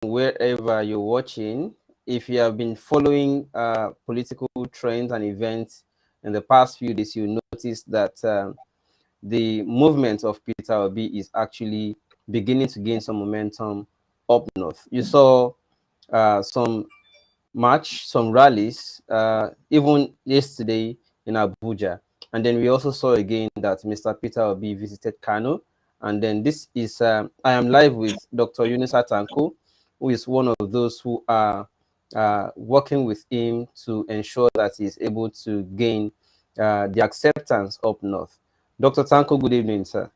wherever you're watching. If you have been following political trends and events in the past few days, you notice that the movement of Peter Obi is actually beginning to gain some momentum up north. You saw some march, some rallies, even yesterday in Abuja. And then we also saw again that Mr. Peter Obi visited Kano. And then this is, I am live with Dr. Yunusa Tanko, who is one of those who are working with him to ensure that he is able to gain the acceptance up north. Dr. Tanko, good evening, sir.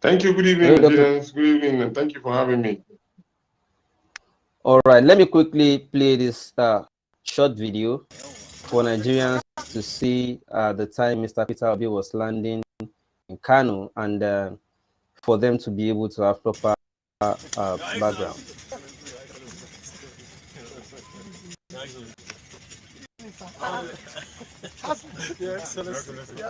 Thank you. Good evening, Good evening, and thank you for having me. All right, let me quickly play this short video for Nigerians to see the time Mr. Peter Obi was landing in Kano, and for them to be able to have proper background. Your Excellency.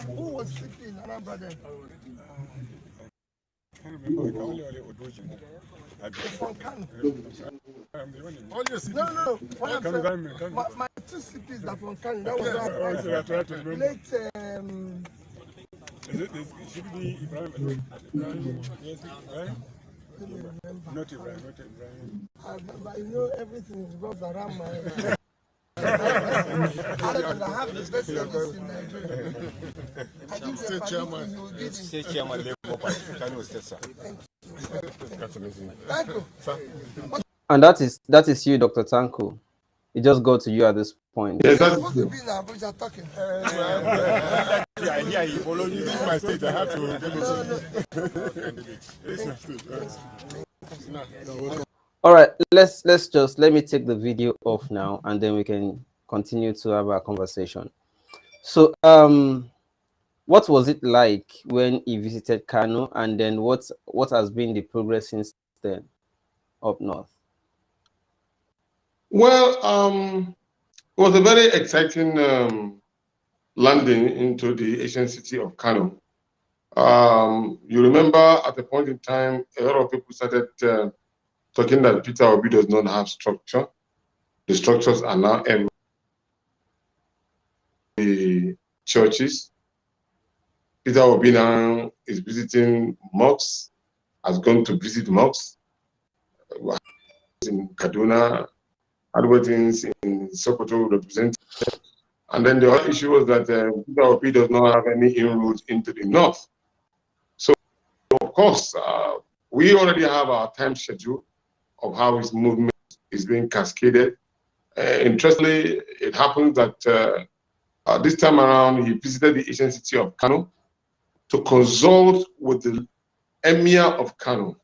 Who was sleeping in Anambra then? I can't remember. From Kano. I'm the only. No. My two CPs are from Kano. That was late. It should be Ibrahim. Yes, Ibrahim. Not Ibrahim. But you know everything revolves around my. I have the best service in Nigeria. State chairman. State chairman, Labour Party, Kano State, sir. Tanko. And that is you, Dr. Tanko. It just got to you at this point. You're supposed to be in Abuja talking. Yeah, you follow me. This is my state. I have to. All right, let me take the video off now, and then we can continue to have our conversation. So, what was it like when he visited Kano, and then what has been the progress since then up north? Well, it was a very exciting landing into the ancient city of Kano. You remember at a point in time, a lot of people started talking that Peter Obi does not have structure. The structures are now everywhere. The churches. Peter Obi now is visiting mosques, has gone to visit mosques in Kaduna, advertising in Sokoto represented. And then the other issue was that Peter Obi does not have any inroads into the north. So, of course, we already have our time schedule of how his movement is being cascaded. Interestingly, it happens that this time around, he visited the ancient city of Kano to consult with the emir of Kano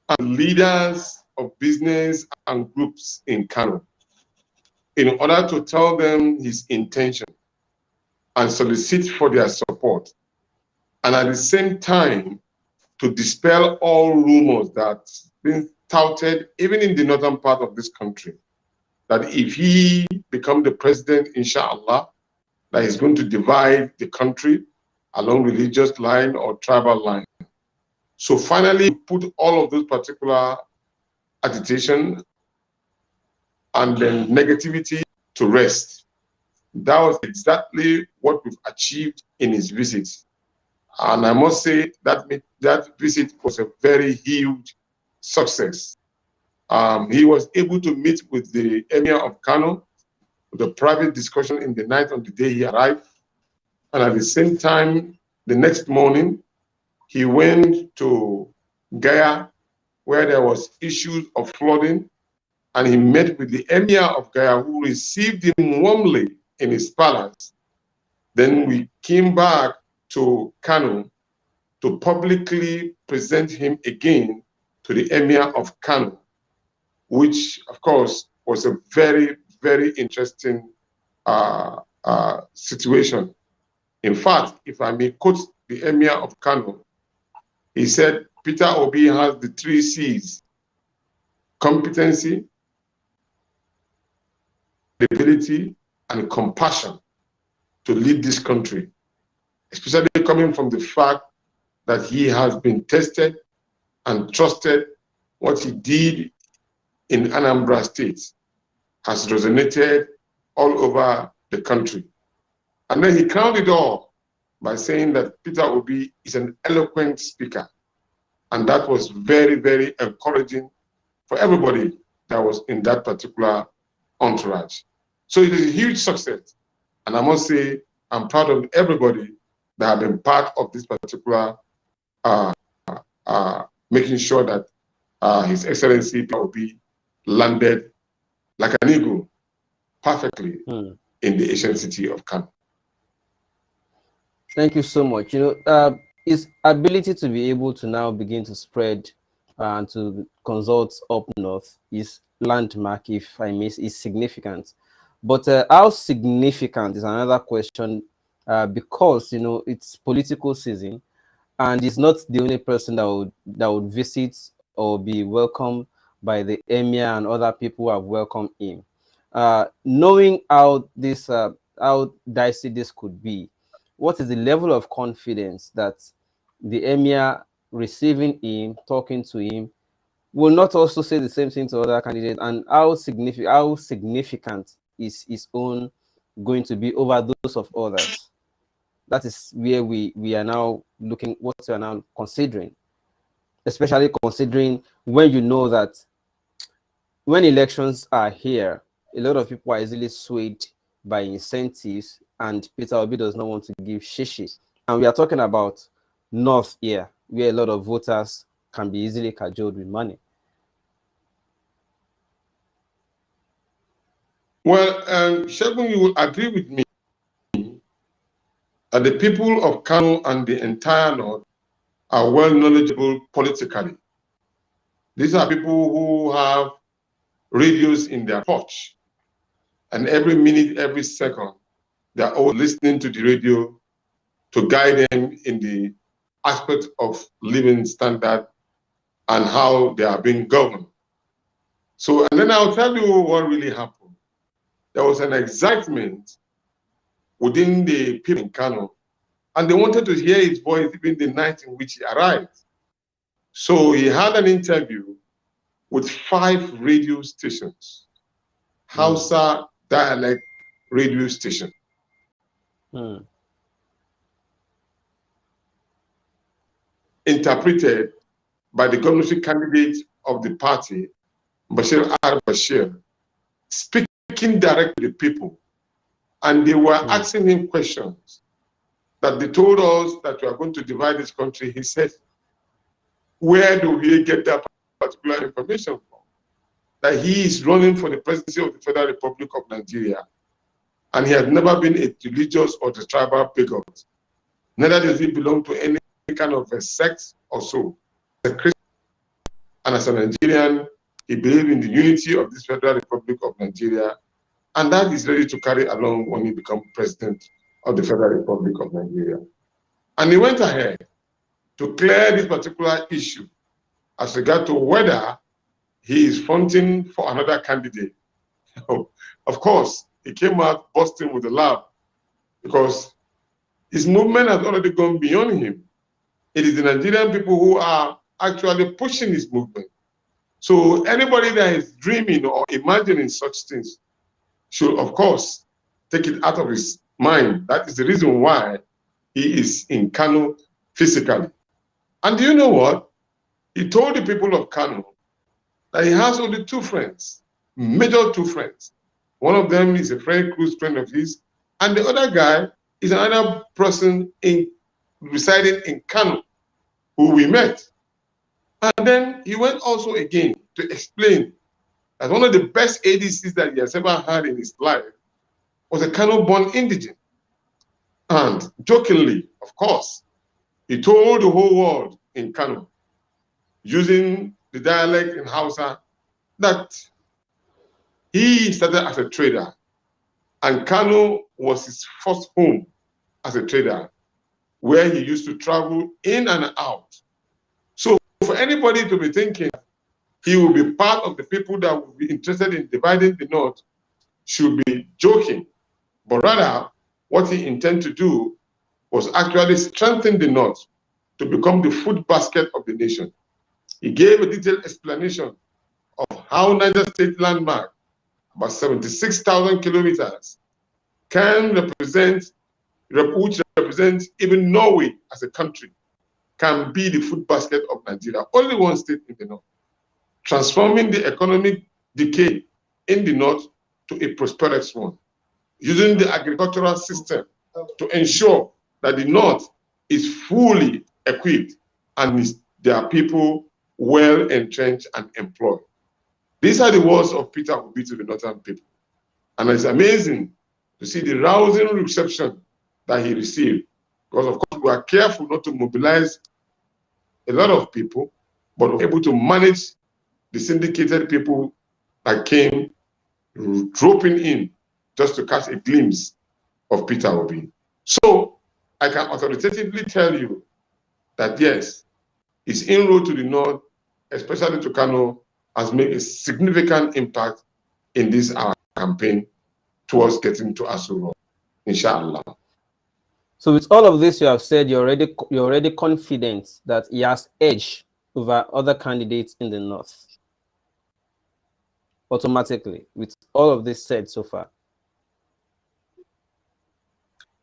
and leaders of business and groups in Kano in order to tell them his intention and solicit for their support, and at the same time to dispel all rumors that's been touted even in the northern part of this country, that if he becomes the president, inshallah, that he's going to divide the country along religious line or tribal line. So finally, put all of those particular agitation and then negativity to rest. That was exactly what we've achieved in his visit. And I must say that that visit was a very huge success. He was able to meet with the emir of Kano, with a private discussion in the night on the day he arrived. And at the same time, the next morning, he went to Gaya, where there was issues of flooding, and he met with the emir of Gaya, who received him warmly in his palace. Then we came back to Kano to publicly present him again to the emir of Kano, which, of course, was a very, very interesting situation. In fact, if I may quote the emir of Kano, He said Peter Obi has the 3 C's: competency, ability, and compassion to lead this country, especially coming from the fact that he has been tested and trusted. What he did in Anambra State has resonated all over the country. And then he crowned it all by saying that Peter Obi is an eloquent speaker. And that was very, very encouraging for everybody that was in that particular entourage. So it is a huge success. And I must say, I'm proud of everybody that have been part of this particular, making sure that His Excellency Peter Obi landed like an eagle perfectly in the ancient city of Kano. Thank you so much. You know, his ability to be able to now begin to spread and to consult up north is landmark, if I may, is significant. But how significant is another question, because you know it's political season, and he's not the only person that would visit or be welcomed by the emir and other people who have welcomed him. Knowing how this how dicey this could be, what is the level of confidence that the emir receiving him, talking to him, will not also say the same thing to other candidates, and how significant is his own going to be over those of others? That is where we are now looking, what we are now considering, especially considering when you know that when elections are here, a lot of people are easily swayed by incentives, and Peter Obi does not want to give shishi. And we are talking about North here, where a lot of voters can be easily cajoled with money. Well, Shegun, you will agree with me that the people of Kano and the entire North are well knowledgeable politically. These are people who have radios in their porch, and every minute, every second, they're all listening to the radio to guide them in the aspect of living standard and how they are being governed. So, and then I'll tell you what really happened. There was an excitement within the people in Kano, and they wanted to hear his voice even the night in which he arrived. So he had an interview with 5 radio stations, Hausa dialect radio station. Interpreted by the governorship candidate of the party, Bashir al-Bashir, speaking directly to the people. And they were asking him questions that they told us that we are going to divide this country. He said, where do we get that particular information from? That he is running for the presidency of the Federal Republic of Nigeria, and he has never been a religious or the tribal bigot. Neither does he belong to any kind of a sect or so. As a Christian and as a Nigerian, he believes in the unity of this Federal Republic of Nigeria, and that is ready to carry along when he becomes president of the Federal Republic of Nigeria. And he went ahead to clear this particular issue as regard to whether he is fronting for another candidate. Of course, he came out busting with a laugh because his movement has already gone beyond him. It is the Nigerian people who are actually pushing his movement. So anybody that is dreaming or imagining such things should, of course, take it out of his mind. That is the reason why he is in Kano physically. And do you know what? He told the people of Kano that he has only 2 friends, major 2 friends. One of them is a very close friend of his, and the other guy is another person residing in Kano who we met. And then he went also again to explain that one of the best ADCs that he has ever had in his life was a Kano-born indigent. And jokingly, of course, he told the whole world in Kano, using the dialect in Hausa, that he started as a trader, and Kano was his first home as a trader, where he used to travel in and out for anybody to be thinking he will be part of the people that will be interested in dividing the North should be joking. But rather, what he intended to do was actually strengthen the North to become the food basket of the nation. He gave a detailed explanation of how Niger State landmark, about 76,000 kilometers, can represent, which represents even Norway as a country, can be the food basket of Nigeria. Only one state in the North, transforming the economic decay in the North to a prosperous one, using the agricultural system to ensure that the North is fully equipped and there are people well entrenched and employed. These are the words of Peter Obi to the Northern people. And it's amazing to see the rousing reception that he received. Because, of course, we are careful not to mobilize a lot of people, but we're able to manage the syndicated people that came dropping in just to catch a glimpse of Peter Obi. So I can authoritatively tell you that, yes, his inroad to the North, especially to Kano, has made a significant impact in this our campaign towards getting to Asuro, inshallah. So with all of this you have said, you're already confident that he has edge over other candidates in the North. Automatically, with all of this said so far.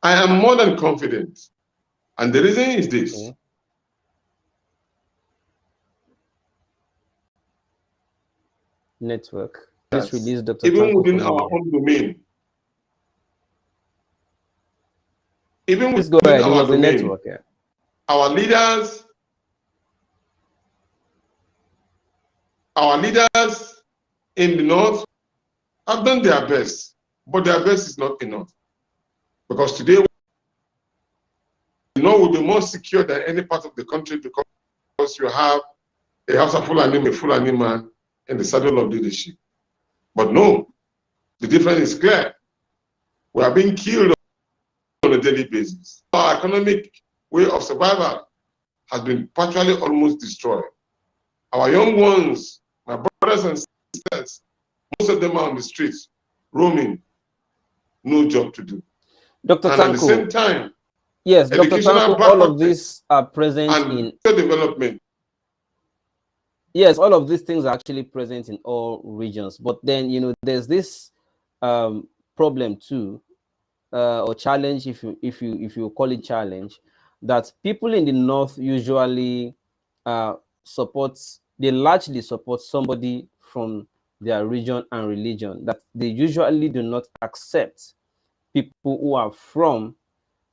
I am more than confident. And the reason is this. Okay. Network. Please release Dr. Even Tanko within our own domain. Even Please within go ahead. our domain, network, yeah. Our leaders in the North have done their best, but their best is not enough. Because today, the North will be more secure than any part of the country because you have a Hausa Fulani man in the saddle of leadership. But no, the difference is clear. We are being killed on a daily basis. Our economic way of survival has been partially almost destroyed. Our young ones, my brothers and sisters, most of them are on the streets, roaming, no job to do. Dr. And Tanko, at the same time, yes, Dr. Tanko, all of these are present in development. Yes, all of these things are actually present in all regions. But then, you know, there's this problem too, or challenge, if you call it challenge, that people in the North usually they largely support somebody from their region and religion, that they usually do not accept people who are from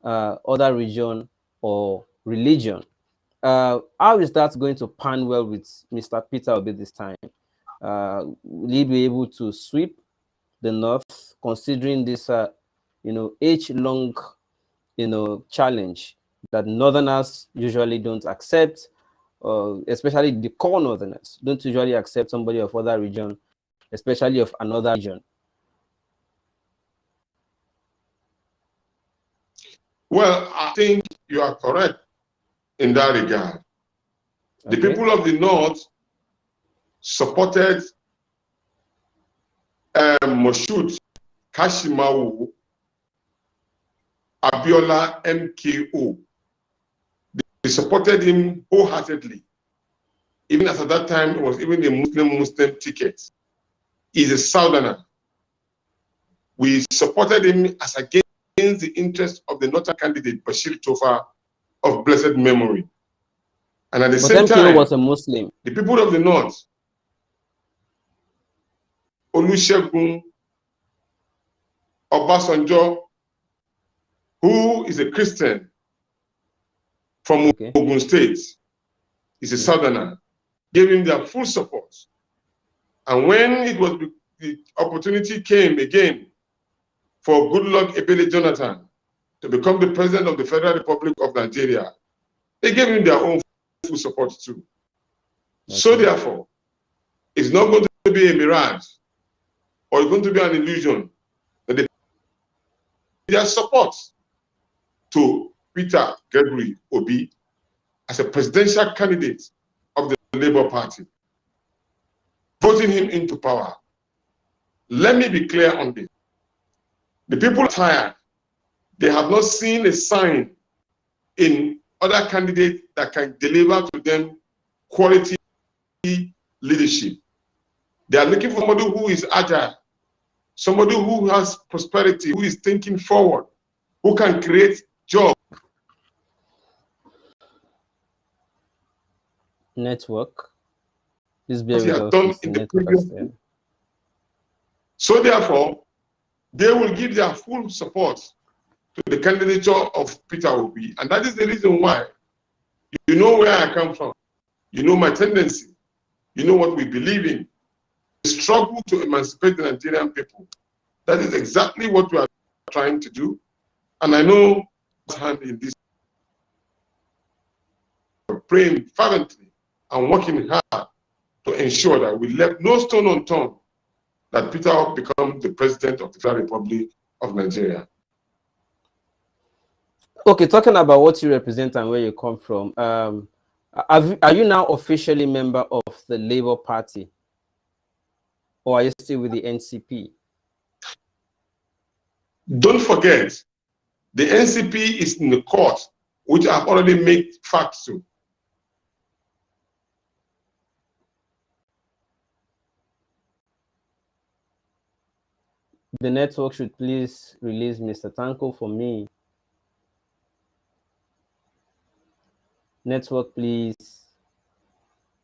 other region or religion. How is that going to pan well with Mr. Peter Obi this time? Will he be able to sweep the North, considering this, age-long, challenge that Northerners usually don't accept, especially the core Northerners don't usually accept somebody of other region, especially of another region? Well, I think you are correct in that regard. Okay. The people of the North supported Moshood Kashimawo Abiola MKO. They supported him wholeheartedly. Even as at that time, it was even a Muslim ticket. He's a Southerner. We supported him as against the interest of the Northern candidate, Bashir Tofa, of blessed memory. And at the same time, was a Muslim. The people of the North, Olusegun Obasanjo, who is a Christian from Ogun State, is a Southerner, gave him their full support. And when the opportunity came again for Goodluck Ebele Jonathan to become the president of the Federal Republic of Nigeria, they gave him their own full support too. Okay. So therefore, it's not going to be a mirage or it's going to be an illusion that their support to Peter Gregory Obi as a presidential candidate of the the Labour Party, voting him into power. Let me be clear on this. The people are tired. They have not seen a sign in other candidates that can deliver to them quality leadership. They are looking for somebody who is agile, somebody who has prosperity, who is thinking forward, who can create jobs. Network. This be done in the previous. So therefore, they will give their full support to the candidature of Peter Obi, and that is the reason why. You know where I come from. You know my tendency. You know what we believe in. The struggle to emancipate the Nigerian people. That is exactly what we are trying to do. And I know hand in this, praying fervently and working hard to ensure that we left no stone unturned that Peter will become the president of the Federal Republic of Nigeria. Okay, talking about what you represent and where you come from, are you now officially member of the Labour Party, or are you still with the NCP? Don't forget, the NCP is in the court, which I've already made facts to. The network should please release Mr. Tanko for me. Network, please.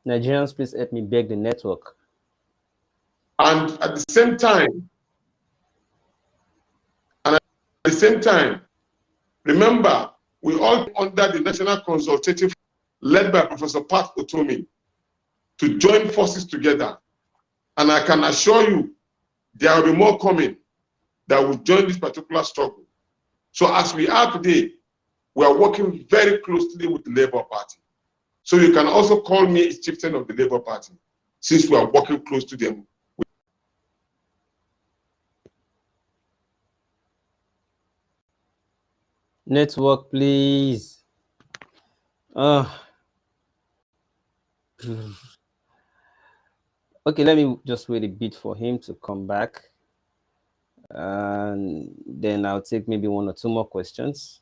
Nigerians, please help me beg the network. And at the same time, remember, we all under the National Consultative led by Professor Pat Otomi to join forces together. And I can assure you, there will be more coming that will join this particular struggle. So as we are today, we are working very closely with the Labour Party. So you can also call me a chieftain of the Labour Party, since we are working close to them. Network, please. Okay, let me just wait a bit for him to come back. And then I'll take maybe one or two more questions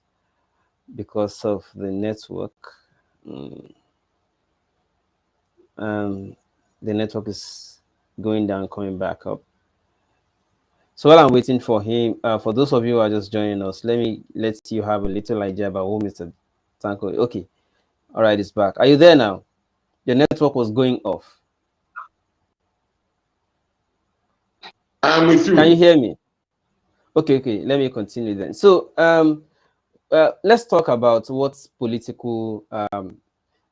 because of the network. The network is going down, coming back up. So while I'm waiting for him, for those of you who are just joining us, let you have a little idea about who Mr. Tanko. Okay, all right, it's back. Are you there now? Your network was going off. I'm with you. Can you hear me? Okay, let me continue then. So let's talk about what political,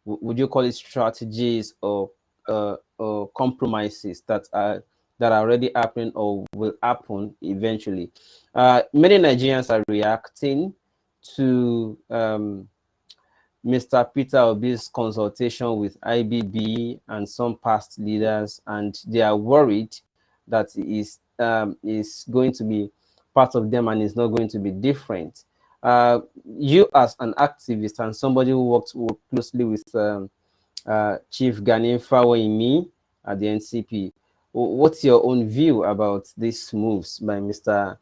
would you call it strategies or compromises that are already happening or will happen eventually. Many Nigerians are reacting to Mr. Peter Obi's consultation with IBB and some past leaders, and they are worried that he is going to be part of them and is not going to be different. You as an activist and somebody who worked closely with Chief Gani Fawehinmi at the NCP, what's your own view about these moves by Mr.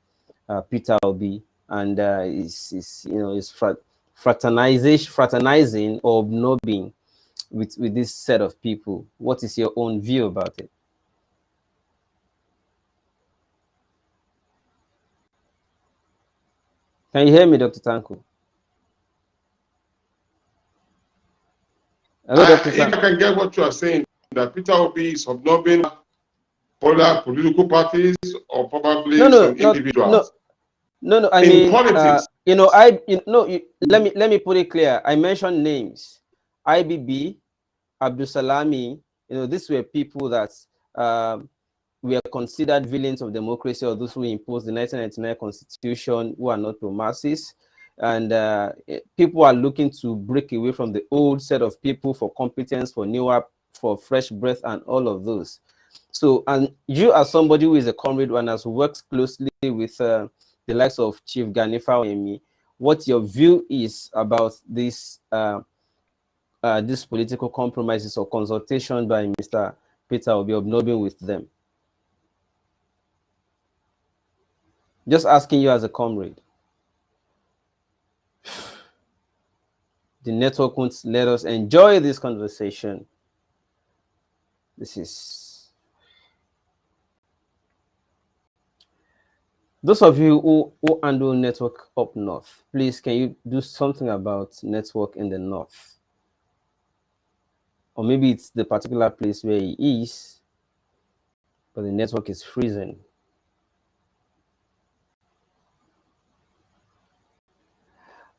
Peter Obi and his fraternizing or obnobbing with this set of people? What is your own view about it? Can you hear me, Dr. Tanko? Hello, Dr. If I can get what you are saying, that Peter Obi is obnobbing political parties or probably some individuals. No. I mean, politics. Let me put it clear. I mentioned names: IBB, Abdul Salami. These were people that were considered villains of democracy, or those who imposed the 1999 Constitution, who are not pro masses. And people are looking to break away from the old set of people for competence, for fresh breath, and all of those. So, and you as somebody who is a comrade and has worked closely with the likes of Chief Gani Fawehinmi, what your view is about this these political compromises or consultation by Mr. Peter will be obnobbing with them. Just asking you as a comrade. The network won't let us enjoy this conversation. This is... Those of you who handle network up north, please, can you do something about network in the north? Or maybe it's the particular place where he is, but the network is freezing.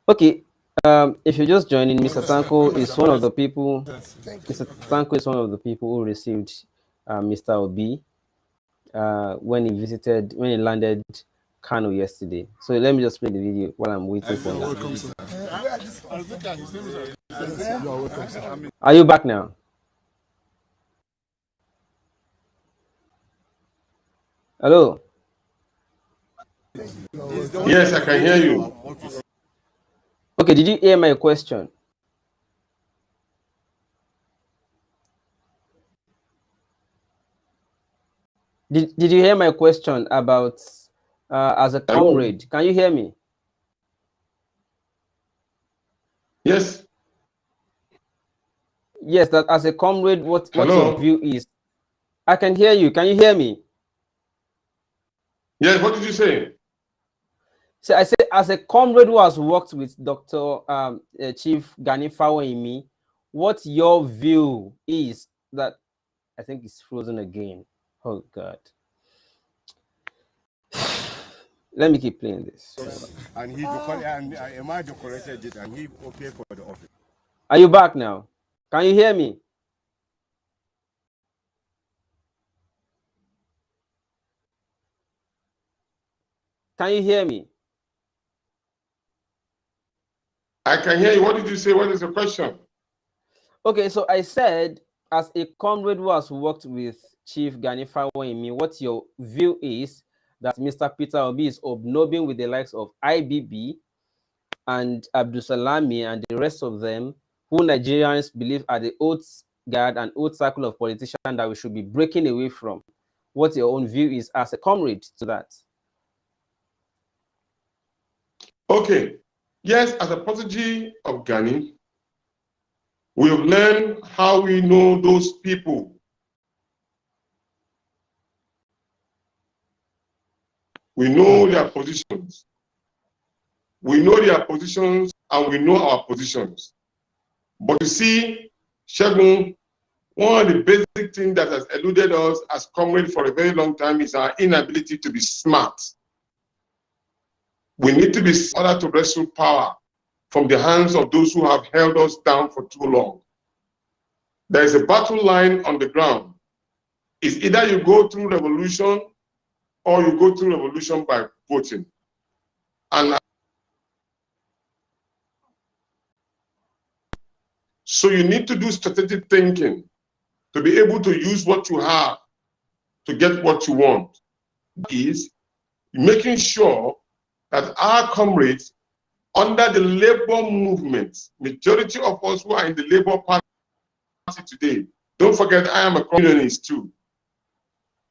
Okay, if you're just joining, Mr. Tanko is one of the people. Mr. Tanko is one of the people who received Mr. Obi when he landed Kano yesterday. So let me just play the video while I'm waiting for that. Are you back now? Hello? Yes, I can hear you. Okay, did you hear my question? Did you hear my question about as a comrade? Can you hear me? Yes. Yes, that as a comrade, what Hello? your view is. I can hear you. Can you hear me? Yes, what did you say? So I said, as a comrade who has worked with Dr. Chief Gani Fawehinmi, what your view is that... I think it's frozen again. Oh God. Let me keep playing this. And he and Imagine corrected it, and he okay for the office. Are you back now? Can you hear me? Can you hear me? I can hear you. What did you say? What is the question? Okay, so I said, as a comrade who has worked with Chief Gani Fawehinmi, what your view is that Mr. Peter Obi is obnobbing with the likes of IBB and Abdulsalami and the rest of them, who Nigerians believe are the old guard and old circle of politicians that we should be breaking away from. What your own view is as a comrade to that? Okay. Yes, as a protege of Gani, we have learned how we know those people. We know their positions. We know their positions and we know our positions. But you see, Shegun, one of the basic things that has eluded us as comrades for a very long time is our inability to be smart. We need to be in order to wrestle power from the hands of those who have held us down for too long. There is a battle line on the ground. It's either you go through revolution or you go through revolution by voting. And so you need to do strategic thinking to be able to use what you have to get what you want. That is making sure that our comrades under the labor movement, majority of us who are in the Labour Party today, don't forget I am a communist too.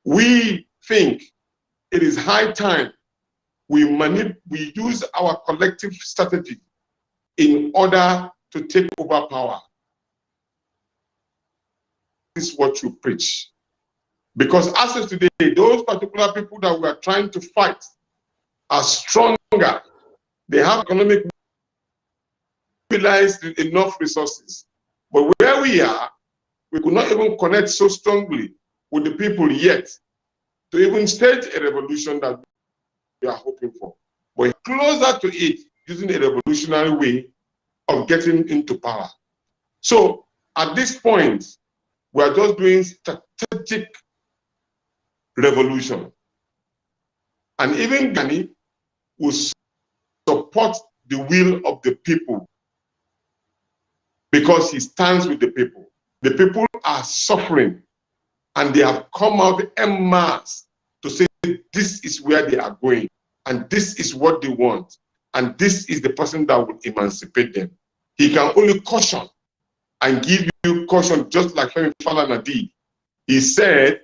We think it is high time we use our collective strategy in order to take over power. This is what you preach. Because as of today, those particular people that we are trying to fight are stronger. They have economic mobilized enough resources. But where we are, we could not even connect so strongly with the people yet to even stage a revolution that we are hoping for. But closer to it, using a revolutionary way of getting into power. So at this point, we are just doing strategic revolution. And even Gani will support the will of the people because he stands with the people. The people are suffering and they have come out en masse to say this is where they are going and this is what they want and this is the person that will emancipate them. He can only caution and give you caution, just like Femi Falana did. He said,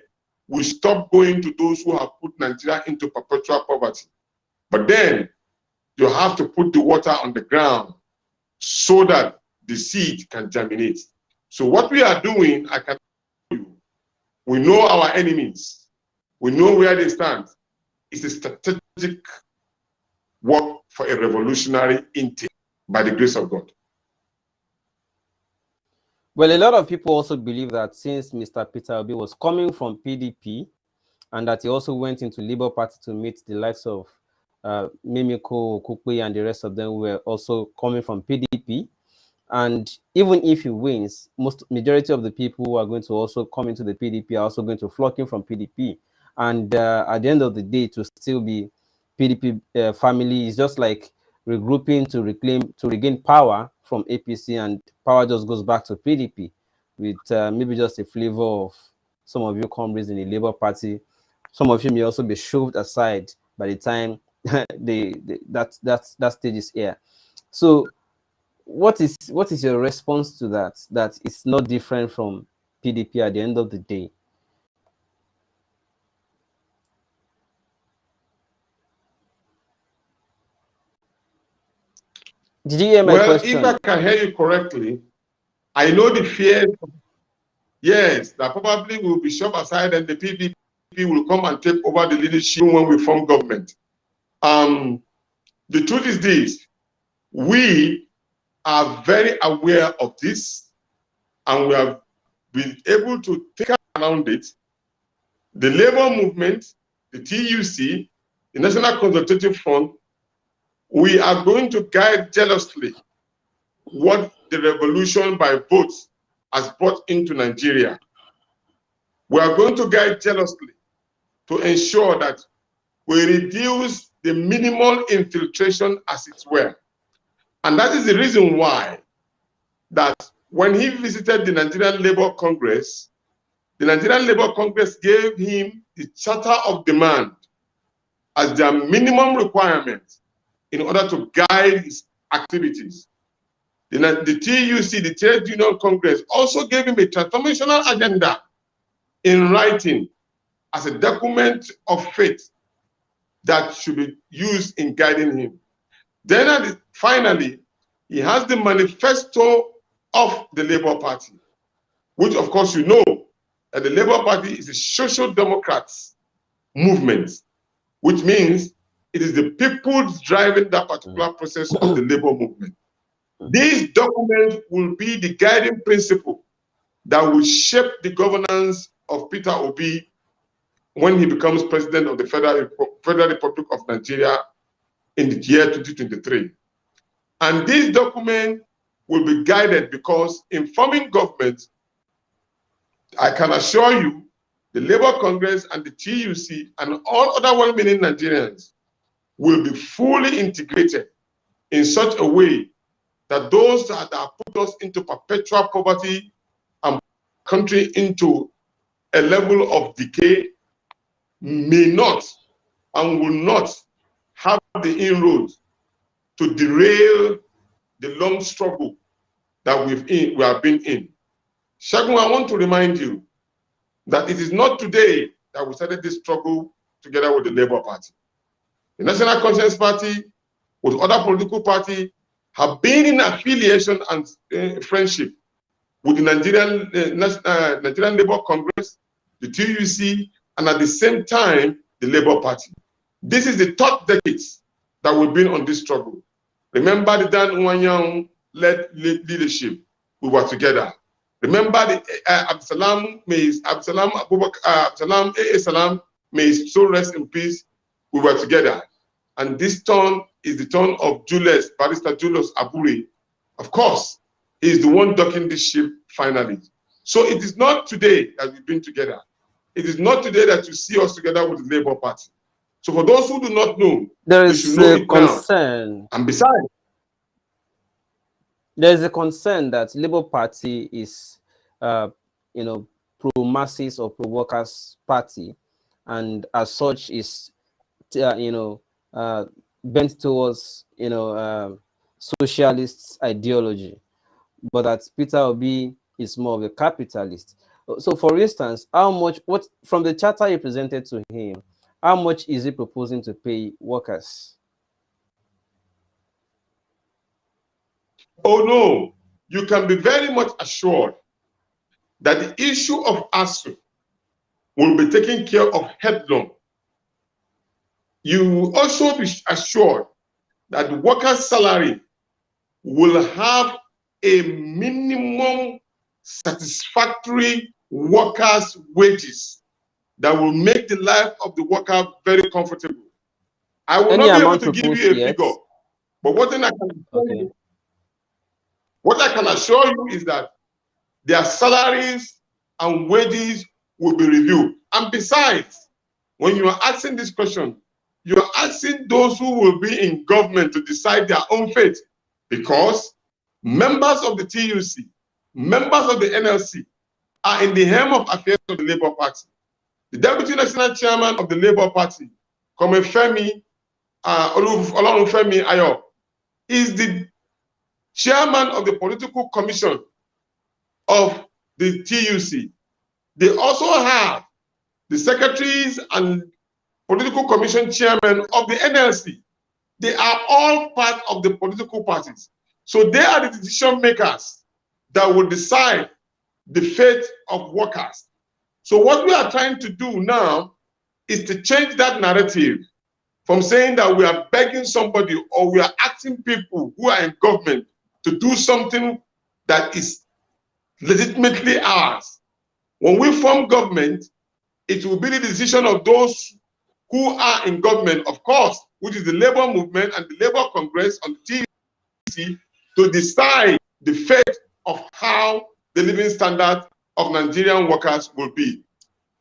we stop going to those who have put Nigeria into perpetual poverty. But then you have to put the water on the ground so that the seed can germinate. So what we are doing, I can tell you, we know our enemies. We know where they stand. It's a strategic work for a revolutionary intake by the grace of God. Well, a lot of people also believe that since Mr. Peter Obi was coming from PDP and that he also went into Labour Party to meet the likes of Mimiko, Kukwe, and the rest of them were also coming from PDP. And even if he wins, majority of the people who are going to also come into the PDP are also going to flock in from PDP. And at the end of the day, to still be PDP family is just like regrouping to regain power from APC, and power just goes back to PDP with maybe just a flavor of some of your comrades in the Labour Party. Some of you may also be shoved aside by the time that stage is here. So what is your response to that? That it's not different from PDP at the end of the day? Did you hear my question? If I can hear you correctly, I know the fear. Yes, that probably will be shoved aside and the PDP will come and take over the leadership when we form government. The truth is this: we are very aware of this, and we have been able to take around it. The labor movement, the TUC, the National Consultative Front, we are going to guide jealously what the revolution by votes has brought into Nigeria. We are going to guide jealously to ensure that we reduce the minimal infiltration, as it were. And that is the reason why that when he visited the Nigerian Labour Congress, the Nigerian Labour Congress gave him the Charter of Demand as their minimum requirement in order to guide his activities. The TUC, the Trade Union Congress, also gave him a transformational agenda in writing as a document of faith that should be used in guiding him. Then finally, he has the manifesto of the Labour Party, which of course you know that the Labour Party is a social democrats movement, which means it is the people driving that particular process of the labor movement. This document will be the guiding principle that will shape the governance of Peter Obi when he becomes president of the Federal Republic of Nigeria in the year 2023. And this document will be guided because in forming government, I can assure you, the Labour Congress and the TUC and all other well-meaning Nigerians will be fully integrated in such a way that those that have put us into perpetual poverty and country into a level of decay may not and will not have the inroads to derail the long struggle that we have been in. Shagun, I want to remind you that it is not today that we started this struggle together with the Labour Party. The National Conscience Party, with other political parties, have been in affiliation and friendship with the Nigerian Labour Congress, the TUC, and at the same time, the Labour Party. This is the third decade that we've been on this struggle. Remember the Dan Nwanyang-led leadership, we were together. Remember the Absalam may his soul rest in peace, we were together. And this turn is the turn of Barrister Julius Aburi. Of course, he is the one docking this ship finally. So it is not today that we've been together. It is not today that you see us together with the Labour Party. So for those who do not know, there is a concern. Now. And besides, there is a concern that Labour Party is, pro-masses or pro-workers party, and as such is, bent towards, socialist ideology. but that Peter Obi is more of a capitalist. So, for instance, how much, what from the charter you presented to him, how much is he proposing to pay workers? Oh no, you can be very much assured that the issue of ASU will be taken care of headlong. You also be assured that the workers' salary will have a minimum satisfactory workers' wages that will make the life of the worker very comfortable. I will not be able to give you a figure, but what I can assure you is that their salaries and wages will be reviewed. And besides, when you are asking this question, you are asking those who will be in government to decide their own fate, because members of the TUC, members of the NLC are in the helm of affairs of the Labour Party. The Deputy National Chairman of the Labour Party, Olorunfemi Ayo, is the chairman of the Political Commission of the TUC. They also have the secretaries and Political Commission chairman of the NLC. They are all part of the political parties. So they are the decision makers that will decide the fate of workers. So what we are trying to do now is to change that narrative from saying that we are begging somebody or we are asking people who are in government to do something that is legitimately ours. When we form government, it will be the decision of those who are in government, of course, which is the Labour movement and the Labour Congress on the TUC, to decide the fate of how the living standard of Nigerian workers will be.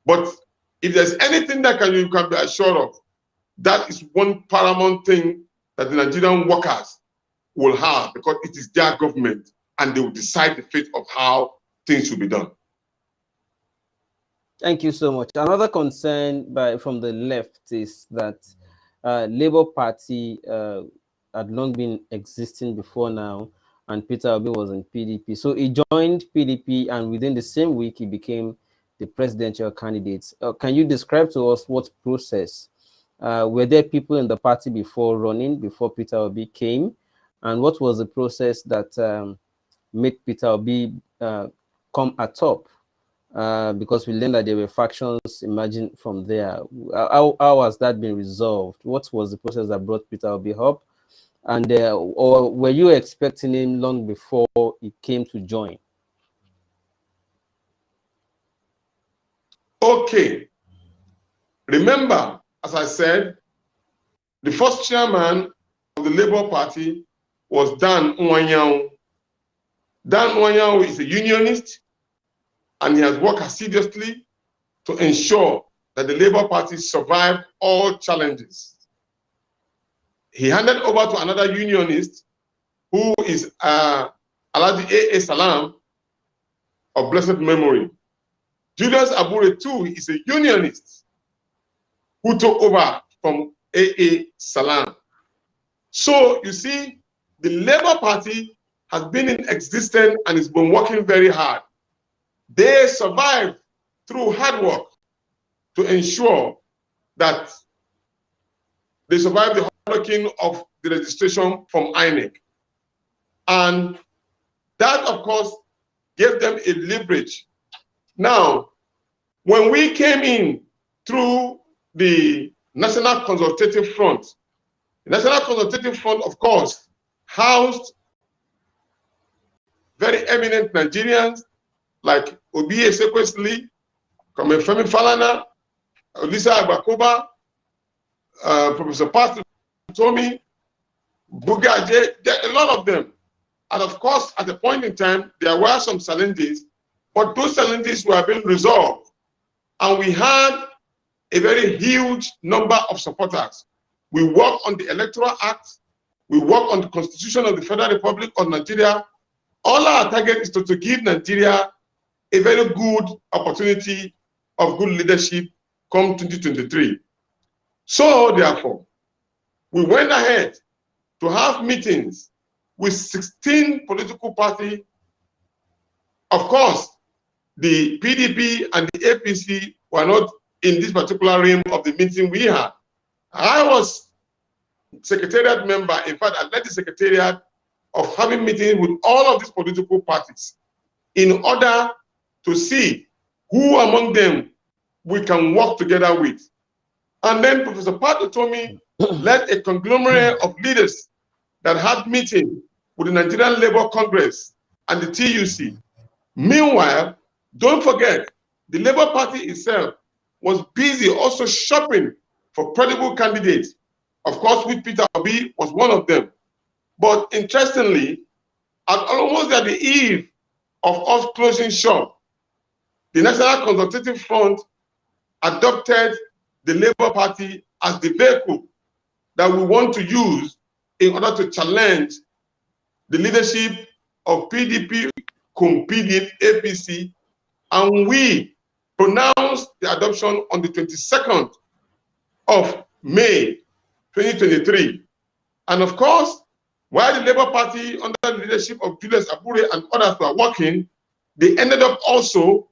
But if there's anything that you can be assured of, that is one paramount thing that the Nigerian workers will have, because it is their government and they will decide the fate of how things will be done. Thank you so much. Another concern from the left is that Labour Party had long been existing before now, and Peter Obi was in PDP. So he joined PDP, and within the same week, he became the presidential candidate. Can you describe to us what process? Were there people in the party before Peter Obi came? And what was the process that made Peter Obi come atop? Because we learned that there were factions emerging from there. How has that been resolved? What was the process that brought Peter Obi up? And or were you expecting him long before he came to join? Okay. Remember, as I said, the first chairman of the Labour Party was Dan Nwanyahu. Dan Nwanyahu is a unionist, and he has worked assiduously to ensure that the Labour Party survived all challenges. He handed over to another unionist who is Alhaji A.A. Salam of blessed memory. Julius Abure too is a unionist who took over from A.A. Salam. So you see, the Labour Party has been in existence and it's been working very hard. They survived through hard work to ensure that they survived the hurricane of the registration from INEC. And that, of course, gave them a leverage. Now, when we came in through the National Consultative Front, the National Consultative Front, of course, housed very eminent Nigerians like Obi Ezekwesili, Femi Falana, Olisa Agbakoba, Professor Pastor Tomi, Bugaje, a lot of them. And of course, at a point in time, there were some challenges, but those challenges were being resolved. And we had a very huge number of supporters. We work on the Electoral Act, we work on the Constitution of the Federal Republic of Nigeria. All our target is to give Nigeria a very good opportunity of good leadership come 2023. So therefore, we went ahead to have meetings with 16 political parties Of course, the PDP and the APC were not in this particular realm of the meeting we had. I was secretariat member. In fact, I led the secretariat of having meetings with all of these political parties in order to see who among them we can work together with. And then Professor Pato told me, let a conglomerate of leaders that had meeting with the Nigerian Labour Congress and the TUC. Meanwhile, don't forget, the Labour Party itself was busy also shopping for credible candidates. Of course, with Peter Obi was one of them. But interestingly, almost at the eve of us closing shop, the National Consultative Front adopted the Labour Party as the vehicle that we want to use in order to challenge the leadership of PDP, PDP, APC, and we pronounced the adoption on the 22nd of May 2023. And of course, while the Labour Party under the leadership of Julius Abure and others were working, they ended up also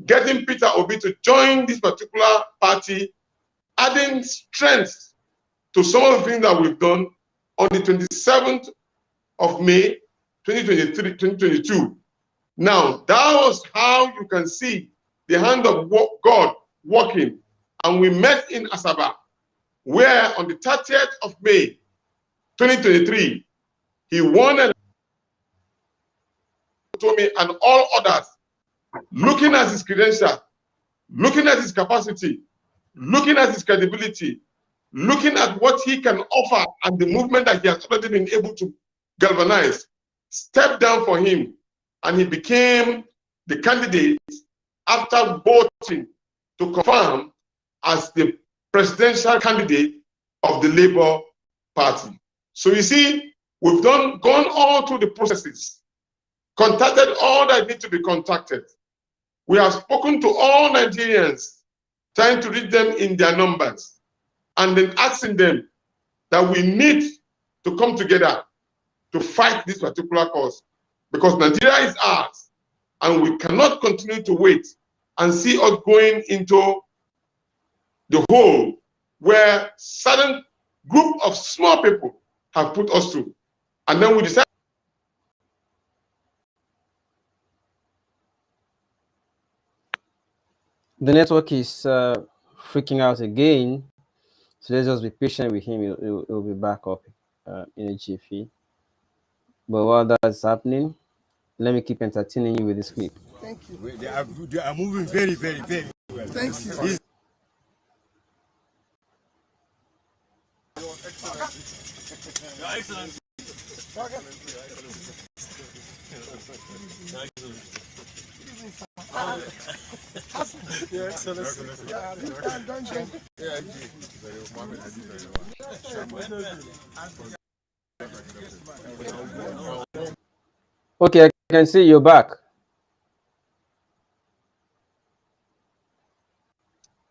getting Peter Obi to join this particular party, adding strength to some of the things that we've done on the 27th of May 2022. Now, that was how you can see the hand of God working. And we met in Asaba, where on the 30th of May 2023, he won and told me and all others, looking at his credentials, looking at his capacity, looking at his credibility, looking at what he can offer and the movement that he has already been able to galvanize, stepped down for him, and he became the candidate after voting to confirm as the presidential candidate of the Labour Party. So you see, we've gone all through the processes, contacted all that need to be contacted. We have spoken to all Nigerians, trying to reach them in their numbers, and then asking them that we need to come together to fight this particular cause, because Nigeria is ours, and we cannot continue to wait and see us going into the hole where certain group of small people have put us through. And then we decide. The network is freaking out again, so let's just be patient with him. He'll be back up in a jiffy. But while that's happening, let me keep entertaining you with this clip. Thank you. They are moving very, very, very well. Thank you. Your Excellency. Your Excellency. Okay, I can see you're back.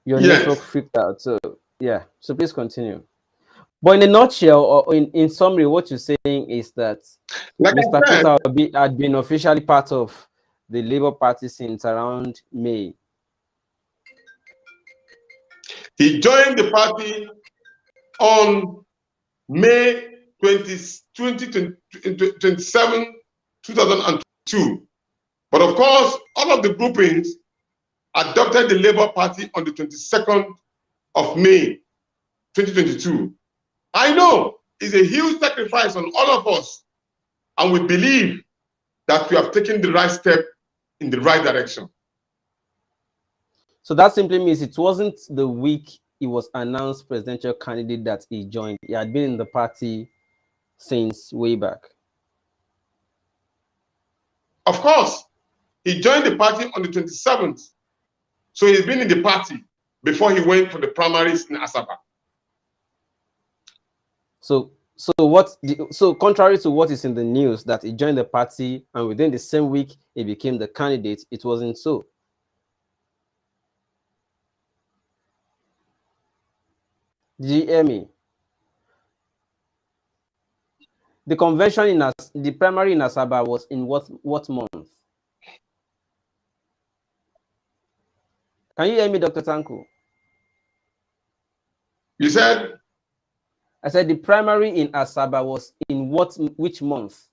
Your network freaked out, so yeah. So please continue. But in a nutshell, or in summary, what you're saying is that Like Mr. Peter Obi had been officially part of the Labour Party since around May. He joined the party on May 27, 2002. But of course, all of the groupings adopted the Labour Party on the 22nd of May 2022. I know it's a huge sacrifice on all of us, and we believe that we have taken the right step in the right direction. So that simply means it wasn't the week he was announced presidential candidate that he joined. He had been in the party since way back. Of course, he joined the party on the 27th. So he's been in the party before he went for the primaries in Asaba. So contrary to what is in the news that he joined the party and within the same week he became the candidate, it wasn't so. Did you hear me? The convention the primary in Asaba was in what month? Can you hear me, Dr. Tanko? You said? I said the primary in Asaba was in which month?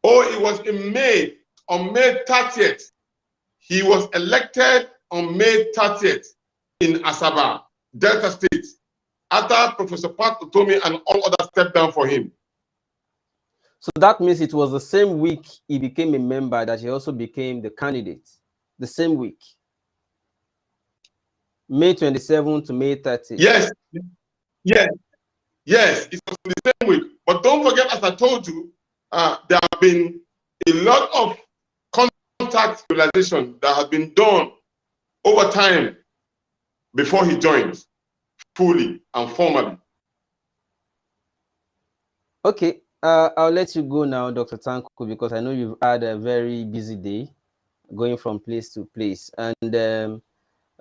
Oh, it was in May, on May 30th. He was elected on May 30th in Asaba, Delta State, after Professor Pat Utomi and all others stepped down for him. So that means it was the same week he became a member that he also became the candidate. The same week. May 27 to May 30. Yes, yes, yes, it was the same week. But don't forget, as I told you, there have been a lot of contact realization that has been done over time before he joined fully and formally. Okay, I'll let you go now, Dr. Tanko, because I know you've had a very busy day going from place to place, and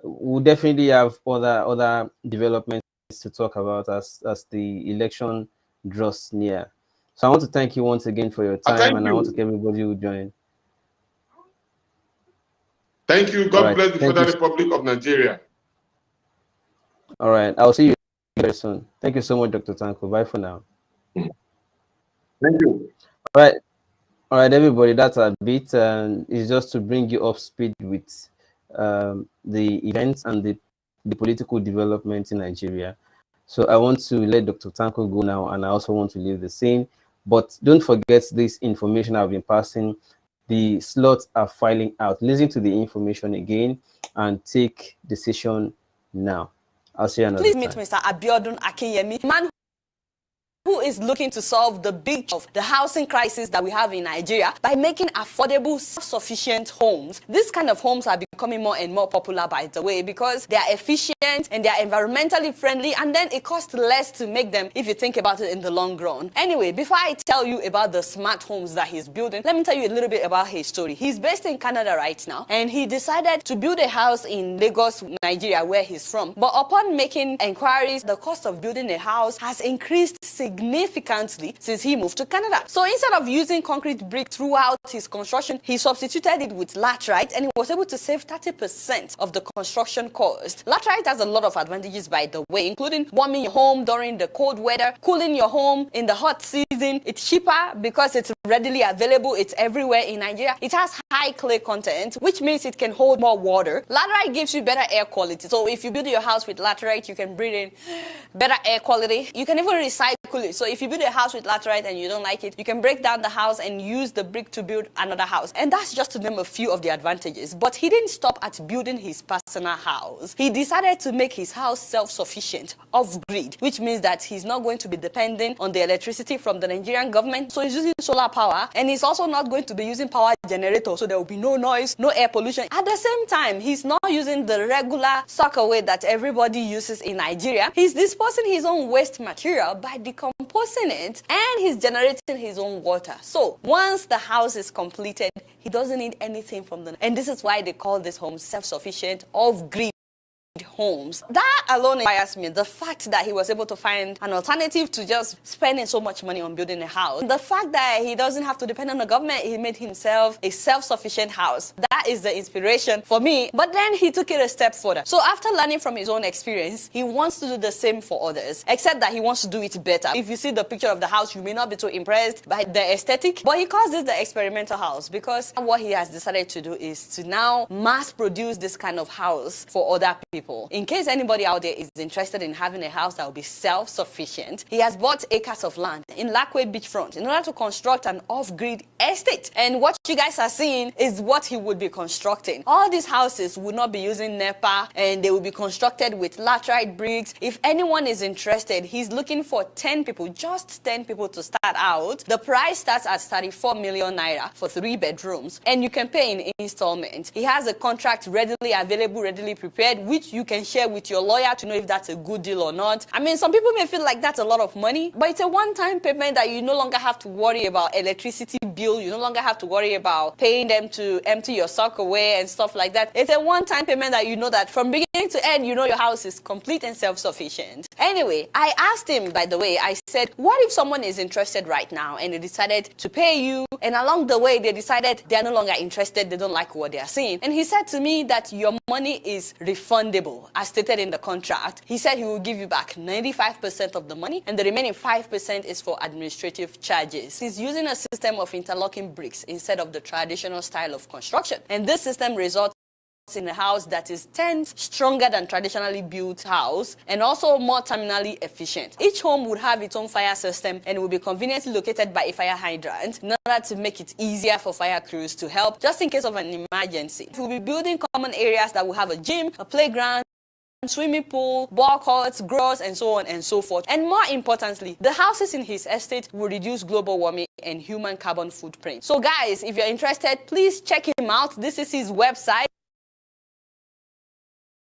we'll definitely have other developments to talk about as the election draws near. So I want to thank you once again for your time, and I want to thank everybody who joined. Thank you. God bless the Federal Republic of Nigeria. All right. I'll see you very soon. Thank you so much, Dr. Tanko. Bye for now. Thank you. All right. All right, everybody. That's a bit. It's just to bring you up speed with the events and the political development in Nigeria. So I want to let Dr. Tanko go now, and I also want to leave the scene. But don't forget this information I've been passing. The slots are filing out. Listen to the information again and take decision now. I'll see you another time. Please meet Mr. Abiodun Akinyemi, man who is looking to solve the big of the housing crisis that we have in Nigeria by making affordable, self-sufficient homes. This kind of homes are becoming more and more popular, by the way, because they are efficient and they are environmentally friendly, and then it costs less to make them if you think about it in the long run. Anyway, before I tell you about the smart homes that he's building, let me tell you a little bit about his story. He's based in Canada right now, and he decided to build a house in Lagos, Nigeria, where he's from. But upon making inquiries, the cost of building a house has increased significantly since he moved to Canada. So instead of using concrete brick throughout his construction, he substituted it with laterite, and he was able to save 30% of the construction cost. Laterite has a lot of advantages, by the way, including warming your home during the cold weather, cooling your home in the hot season. It's cheaper because it's readily available. It's everywhere in Nigeria. It has high clay content, which means it can hold more water. Laterite gives you better air quality. So if you build your house with laterite, you can breathe in better air quality. You can even recycle it. So if you build a house with laterite and you don't like it, you can break down the house and use the brick to build another house. And that's just to name a few of the advantages. But he didn't stop at building his personal house. He decided to make his house self-sufficient, off-grid, which means that he's not going to be dependent on the electricity from the Nigerian government. So he's using solar power, and he's also not going to be using power generator, so there will be no noise, no air pollution. At the same time, he's not using the regular sockaway that everybody uses in Nigeria. He's disposing his own waste material by decomposing it, and he's generating his own water. So once the house is completed, he doesn't need anything from the... And this is why they call this home self-sufficient, off-grid homes. That alone inspires me. The fact that he was able to find an alternative to just spending so much money on building a house. The fact that he doesn't have to depend on the government. He made himself a self-sufficient house. That is the inspiration for me. But then he took it a step further. So after learning from his own experience, he wants to do the same for others, except that he wants to do it better. If you see the picture of the house, you may not be too impressed by the aesthetic, but he calls this the experimental house, because what he has decided to do is to now mass produce this kind of house for other people. In case anybody out there is interested in having a house that will be self-sufficient, he has bought acres of land in Lakwe beachfront in order to construct an off-grid estate. And what you guys are seeing is what he would be constructing. All these houses would not be using NEPA, and they will be constructed with laterite bricks. If anyone is interested, he's looking for 10 people, just 10 people to start out. The price starts at 34 million naira for 3 bedrooms, and you can pay in installments. He has a contract readily available, readily prepared, which you can can share with your lawyer to know if that's a good deal or not. I mean, some people may feel like that's a lot of money, but it's a one-time payment that you no longer have to worry about electricity bill. You no longer have to worry about paying them to empty your sock away and stuff like that. It's a one-time payment that you know that from beginning to end, you know your house is complete and self-sufficient. Anyway, I asked him, by the way, I said, what if someone is interested right now and they decided to pay you, and along the way they decided they're no longer interested, they don't like what they are seeing? And he said to me that your money is refundable, as stated in the contract. He said he will give you back 95% of the money, and the remaining 5% is for administrative charges. He's using a system of interlocking bricks instead of the traditional style of construction, and this system results in a house that is 10 stronger than traditionally built house and also more terminally efficient. Each home would have its own fire system and will be conveniently located by a fire hydrant in order to make it easier for fire crews to help just in case of an emergency. We'll be building common areas that will have a gym, a playground, swimming pool, ball courts, grows, and so on and so forth. And more importantly, the houses in his estate will reduce global warming and human carbon footprint. So guys, if you're interested, please check him out. This is his website.